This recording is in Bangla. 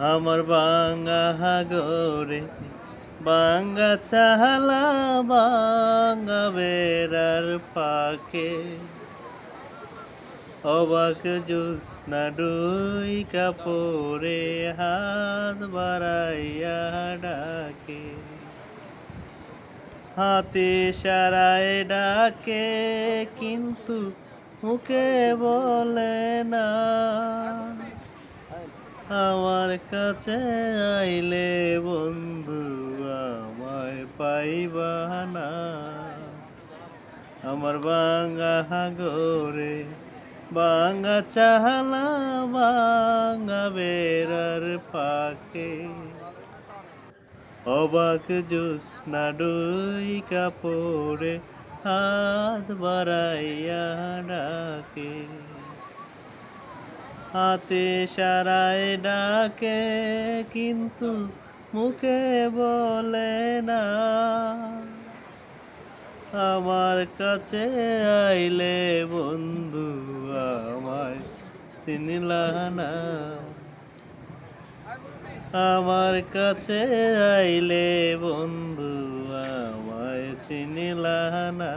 আমার বাঙা হাগরে বাঙ্গা চালা বাঙ্গা বেড়ার পাকে অবাক জ্যোৎস্না ডুই কাপড়ে হাত বাড়াইয়া ডাকে হাতে সারায় ডাকে কিন্তু মুখে বলে না আমার কাছে আইলে বন্ধু আমায় পাইবা না আমার বাঙ্গা হাগরে বাঙ্গা চালা বাঙ্গা বেড়ার পাকে অবাক জ্যোৎস্না ডুই কাপড়ে হাত বাড়াইয়া ডাকে হাতে সারায় ডাকে কিন্তু মুখে বলে না আমার কাছে আইলে বন্ধু আমায় চিনিলা না আমার কাছে আইলে বন্ধু আমায় চিনিলা না